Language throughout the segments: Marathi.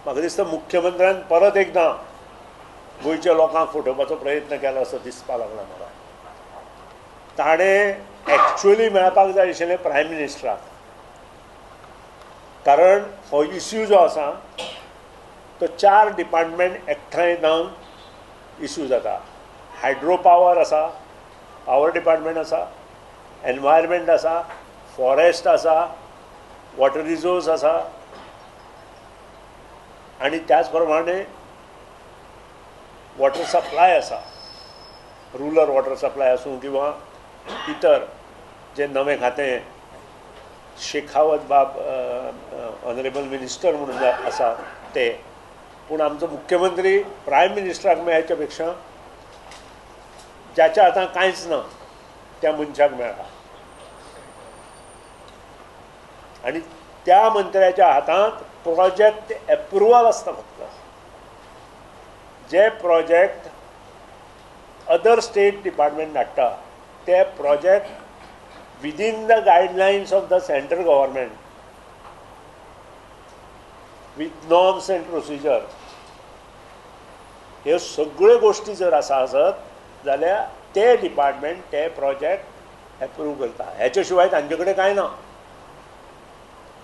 म्हाका दिसता मुख्यमंत्र्यान परत एकदां गोंयच्या लोकांक फटोवपाचो प्रयत्न केलो असो दिसपाक लागला म्हाका. ताणें एक्चुअली मेळपाक जाय आशिल्लें प्रायम मिनिस्टराक, कारण हो इश्यू जो आसा तो 4 डिपार्टमेंट एकठांय जावन इश्यू जाता. हायड्रो पावर आसा, पावर डिपार्टमेंट आसा, एनवायरमेंट आसा, फॉरेस्ट आसा, वॉटर रिसोर्स आसा, आणि त्याच प्रमाणे वॉटर सप्लाय आसा, रुरल वॉटर सप्लाय आसूं किंवा इतर जे नवें खातें शेखावत बाब ऑनरेबल मिनिस्टर म्हणून आसा ते. पूण आमचो मुख्यमंत्री प्रायम मिनिस्टराक मेळच्या पेक्षा ज्याच्या हातांत कांयच ना त्या मनशाक मेळ्ळा, आनी त्या मंत्र्याच्या हातांत प्रोजेक्ट एप्रुवल आसता. फक्त जे प्रोजेक्ट अदर स्टेट डिपार्टमेंट धाडटा ते project within the guidelines of the central government with norms end procedure, ह्यो सगळ्यो गोश्टी जर आसत जाल्यार ते डिपार्टमेंट ते प्रोजेक्ट एप्रूव करता. हेच्या शिवाय तांचे कडेन कांय ना.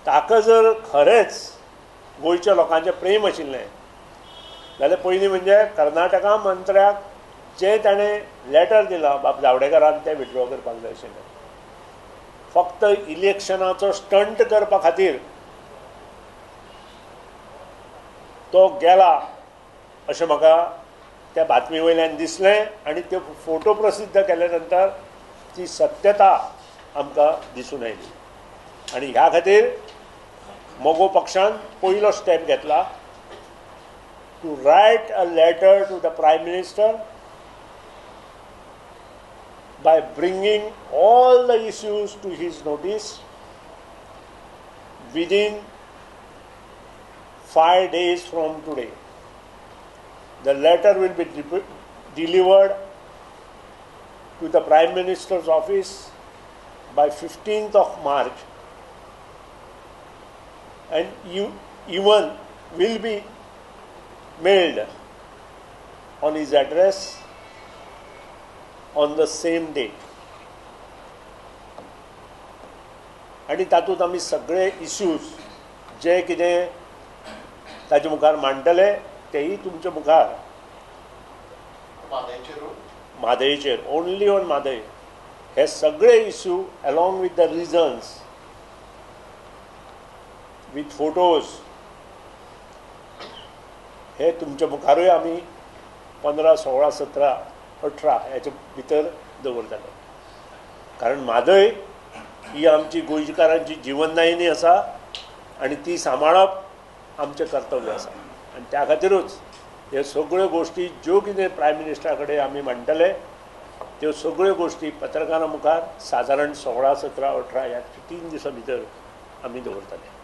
ताका जर खरेंच गोंयच्या लोकांचें प्रेम आशिल्लें जाल्यार पयलीं म्हणजे कर्नाटका मंत्र्याक जें ताणें लेटर दिलां बाब जावडेकरान तें विथड्रॉ करपाक जाय आशिल्लें. फक्त इलेक्शनाचो स्टंट करपा खातीर तो गेला अशें म्हाका त्या बातमी वयल्यान दिसलें, आनी त्यो फोटो प्रसिद्ध केले नंतर ती सत्यता आमकां दिसून येयली. आनी ह्या खातीर मोगो पक्षान पयलो स्टेप घेतला to write a letter to the prime minister by bringing all the issues to his notice within 5 days from today. The letter will be delivered to the Prime Minister's office by 15th of March, and even will be mailed on his address on the same day. आणि तातूंत आमी सगळे इश्यूज जे कितें ताचे मुखार मांडटले तेही तुमच्या मुखार म्हादयचेर ओन्ली ऑन म्हादय हे सगळे issue along with the reasons with photos हे तुमच्या मुखारूय आमी 15, 16, 17, 18 ह्याच्या भितर दवरतले. कारण म्हादय ही आमची गोंयकारांची जिवनदायिनी आसा आनी ती सांबाळप आमचें कर्तव्य आसा. आनी त्या खातीरूच ह्यो सगळ्यो गोश्टी ज्यो कितें प्रायम मिनिस्टरा कडेन आमी मांडटले त्यो सगळ्यो गोश्टी पत्रकारां मुखार सादारण 16, 17, 18 ह्या 3 दिसां भितर आमी दवरतले.